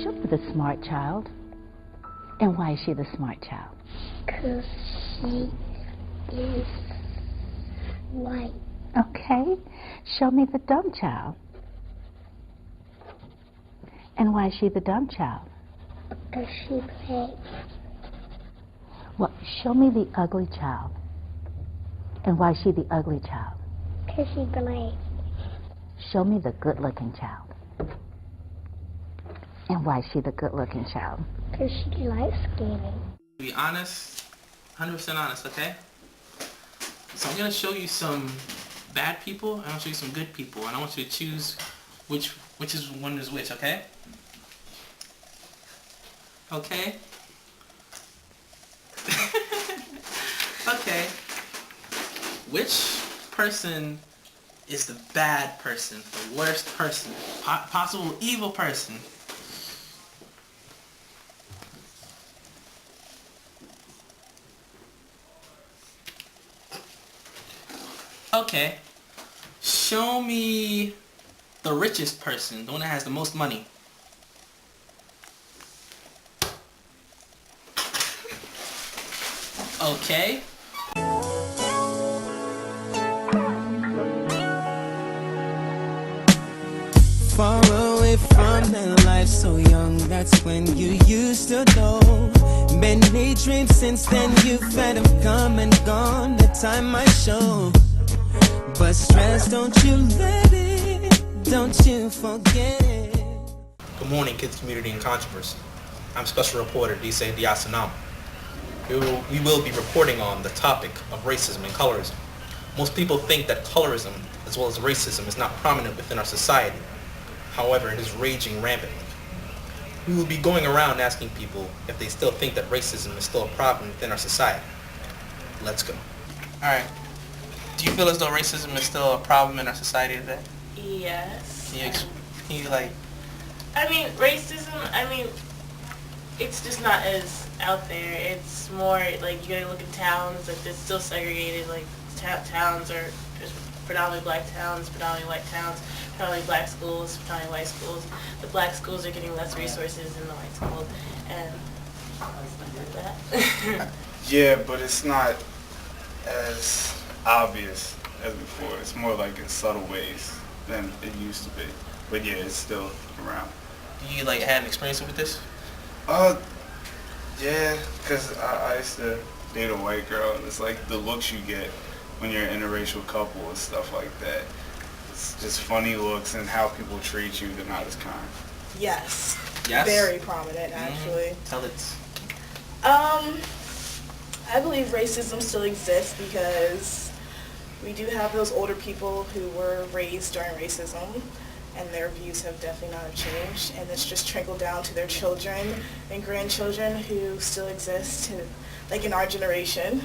show me the smart child. And why is she the smart child? Because she is white. Okay. Show me the dumb child. And why is she the dumb child? Because she plays. Well, show me the ugly child. And why is she the ugly child? Because she plays. Show me the good-looking child. And why is she the good-looking child? Because she likes skating. Be honest, 100% honest, okay? So I'm gonna show you some bad people, and I'll show you some good people, and I want you to choose which is one is which, okay? Okay? Okay. Which person is the bad person, the worst person, possible evil person? Okay. Show me the richest person, the one that has the most money. Okay. Far away from the life so young, that's when you used to know. Many dreams since then you've had have come and gone, the time might show. But stress, don't you let it, don't you forget it. Good morning, kids, community, and controversy. I'm Special Reporter Dise Diasanam. We will be reporting on the topic of racism and colorism. Most people think that colorism, as well as racism, is not prominent within our society. However, it is raging rampantly. We will be going around asking people if they still think that racism is still a problem within our society. Let's go. Alright. Do you feel as though racism is still a problem in our society today? Yes. Can you like... I mean, racism, it's just not as out there. It's more like you gotta look at towns, like it's still segregated, like towns are just predominantly black towns, predominantly white towns, predominantly black schools, predominantly white schools. The black schools are getting less resources than the white schools, and stuff like that. Yeah, but it's not as obvious as before. It's more like in subtle ways than it used to be. But yeah, it's still around. Do you like had an experience with this? Yeah, because I used to date a white girl, and it's like the looks you get when you're an interracial couple and stuff like that. It's just funny looks and how people treat you, they're not as kind. Yes. Yes? Very prominent, actually. Tell it. I believe racism still exists because we do have those older people who were raised during racism, and their views have definitely not changed, and it's just trickled down to their children and grandchildren who still exist, like in our generation.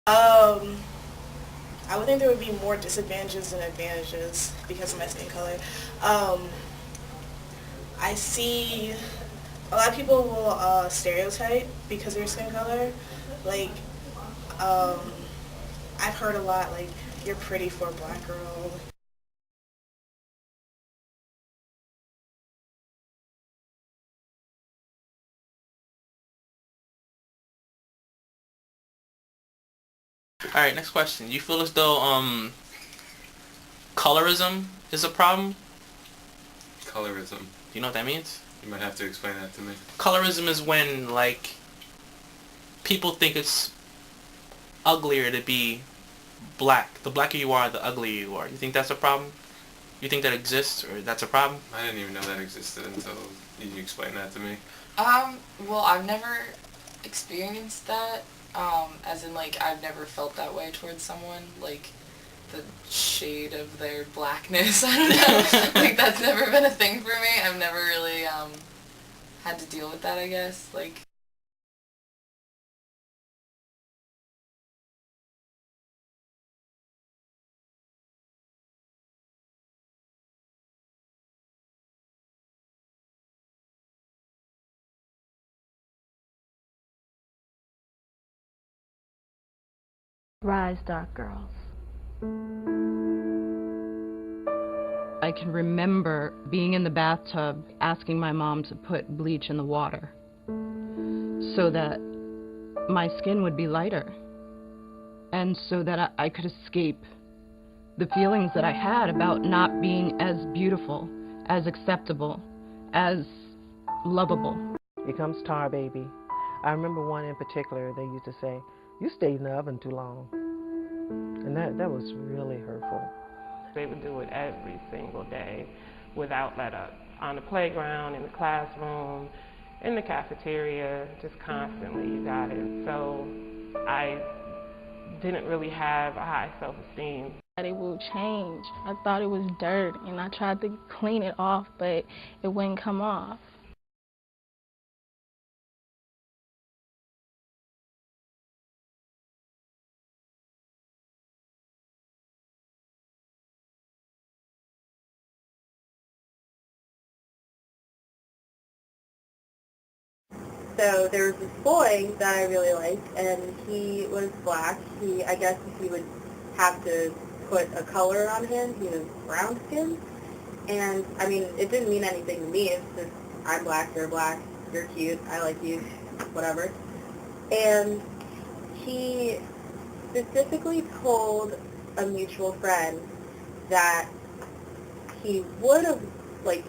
I would think there would be more disadvantages than advantages because of my skin color. I see a lot of people will stereotype because of their skin color. Like, I've heard a lot, like, you're pretty for a black girl. Alright, next question. Do you feel as though colorism is a problem? Colorism. Do you know what that means? You might have to explain that to me. Colorism is when, like, people think it's uglier to be black. The blacker you are, the uglier you are. You think that's a problem? You think that exists, or that's a problem? I didn't even know that existed until you explained that to me. Well, I've never experienced that. As in, like, I've never felt that way towards someone, like, the shade of their blackness, I don't know, like, that's never been a thing for me. I've never really, had to deal with that, I guess, like. Rise, dark girls. I can remember being in the bathtub asking my mom to put bleach in the water so that my skin would be lighter and so that I could escape the feelings that I had about not being as beautiful, as acceptable, as lovable. Here comes Tar Baby. I remember one in particular, they used to say, "You stayed in the oven too long." And that was really hurtful. They would do it every single day without let up. On the playground, in the classroom, in the cafeteria, just constantly you got it. So I didn't really have a high self-esteem. It will change. I thought it was dirt and I tried to clean it off, but it wouldn't come off. So there was this boy that I really liked, and he was black. I guess he would have to put a color on him. He was brown skin. And, I mean, it didn't mean anything to me. It's just, I'm black, you're cute, I like you, whatever. And he specifically told a mutual friend that he would have, like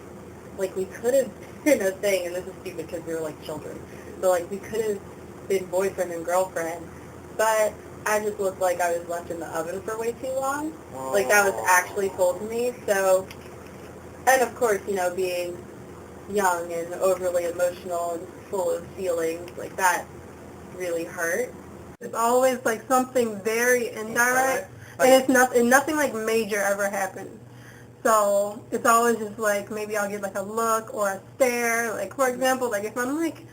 we could have been a thing, and this is stupid because we were like children, but like we could have been boyfriend and girlfriend, but I just looked like I was left in the oven for way too long. Like that was actually told to me. So, and of course, you know, being young and overly emotional and full of feelings, like that really hurt. It's always like something very indirect, and it's nothing like major ever happens. So it's always just like maybe I'll get like a look or a stare. Like for example, like if I'm like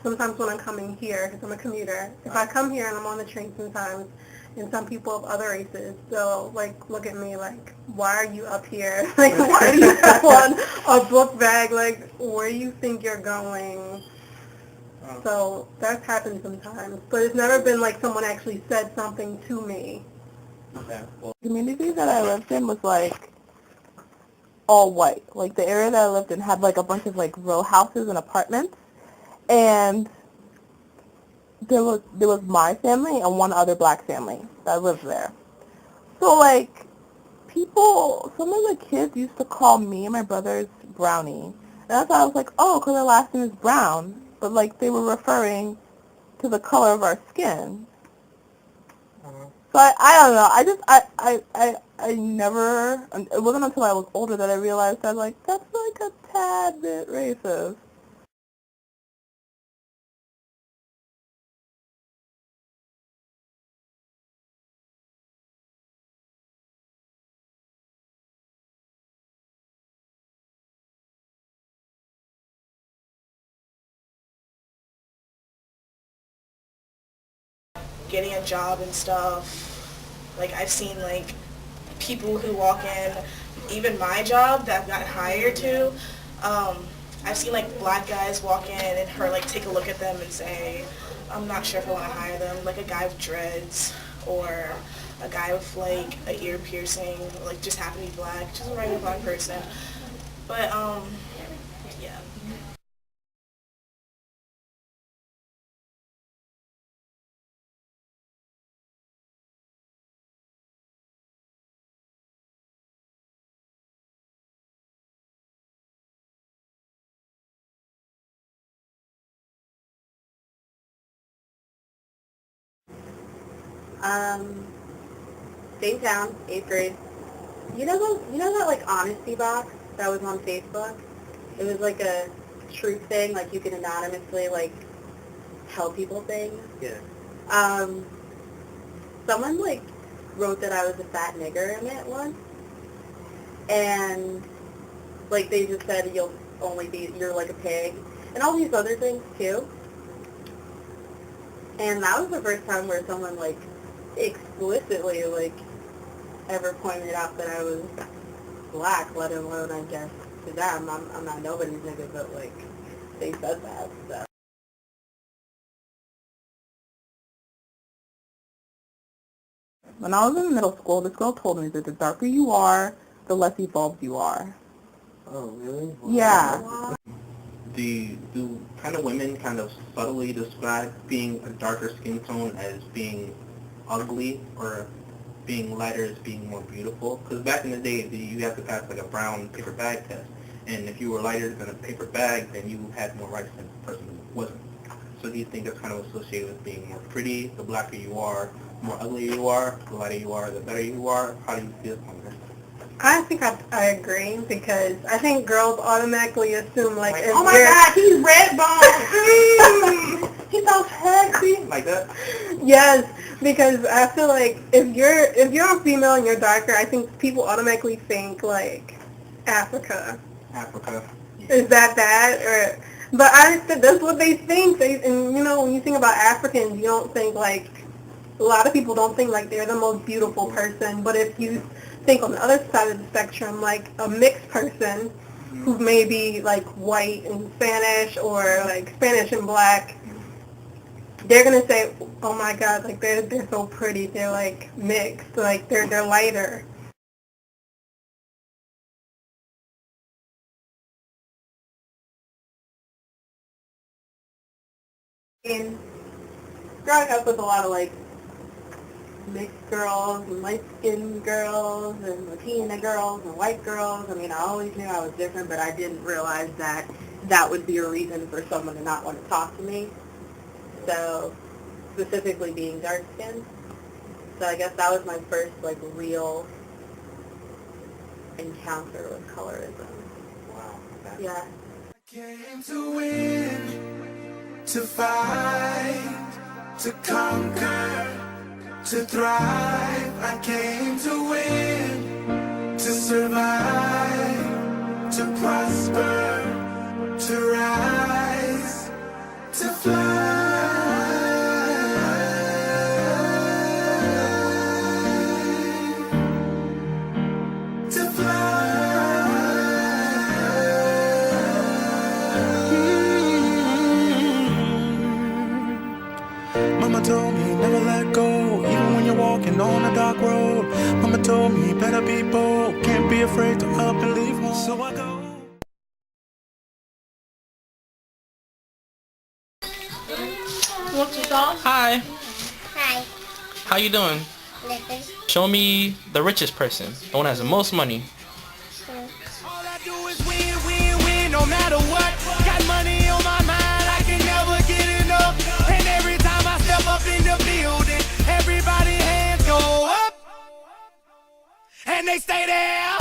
sometimes when I'm coming here, because I'm a commuter, if I come here and I'm on the train sometimes, and some people of other races, they'll like look at me like, why are you up here? Like why do you have on a book bag? Like where do you think you're going? So that's happened sometimes, but it's never been like someone actually said something to me. Okay. The community that I lived in was like all white. Like the area that I lived in had like a bunch of like row houses and apartments, and there was my family and one other black family that lived there. So like some of the kids used to call me and my brothers Brownie, and I thought I was like, oh, because our last name is Brown, but like they were referring to the color of our skin. So I don't know. I never. It wasn't until I was older that I realized that like that's like a tad bit racist. Getting a job and stuff. Like I've seen like people who walk in, even my job that I've gotten hired to, I've seen like black guys walk in and her like take a look at them and say, I'm not sure if I want to hire them. Like a guy with dreads or a guy with like an ear piercing, like just happen to be black, just a regular black person. But yeah. Same town, 8th grade. You know that like honesty box that was on Facebook? It was like a truth thing, like you can anonymously like tell people things. Yeah. Someone like wrote that I was a fat nigger in it once, and like they just said you're like a pig, and all these other things too. And that was the first time where someone like explicitly like ever pointed out that I was black, let alone I guess to them. I'm not nobody's nigga, but like they said that. So. When I was in middle school, this girl told me that the darker you are, the less evolved you are. Oh, really? Yeah. Do kind of women kind of subtly describe being a darker skin tone as being ugly or being lighter as being more beautiful? Because back in the day, you have to pass like a brown paper bag test, and if you were lighter than a paper bag, then you had more rights than the person who wasn't. So do you think that's kind of associated with being more pretty? The blacker you are, the more ugly you are. The lighter you are, the better you are. How do you feel on that? I think I agree, because I think girls automatically assume like if oh my you're, God, he's red bone. He's so sexy. Like that. Yes, because I feel like if you're a female and you're darker, I think people automatically think like Africa. Africa. Is that or? But I said that's what they think. And you know, when you think about Africans, you don't think like, a lot of people don't think like they're the most beautiful person. But if you think on the other side of the spectrum, like a mixed person who may be like white and Spanish or like Spanish and black, they're gonna say, oh my God, like they're so pretty. They're like mixed, like they're lighter. And growing up with a lot of like mixed girls and light-skinned girls and Latina girls and white girls, I mean, I always knew I was different, but I didn't realize that that would be a reason for someone to not want to talk to me. So, specifically being dark-skinned. So I guess that was my first like real encounter with colorism. Wow. Yeah. I came to win, to fight, to conquer, to thrive. I came to win, to survive, to prosper, to rise, to fly. To Mama told me never let go, even when you're walking on a dark road. Mama told me better be bold, can't be afraid to up and leave home. So I go. Want to talk? Hi. Hi. How you doing? Listen. Show me the richest person, the one that has the most money. All I do is win, win, win, no matter what. Got money on my mind, I can never get enough. And every time I step up in the building, everybody hands go up, and they stay there.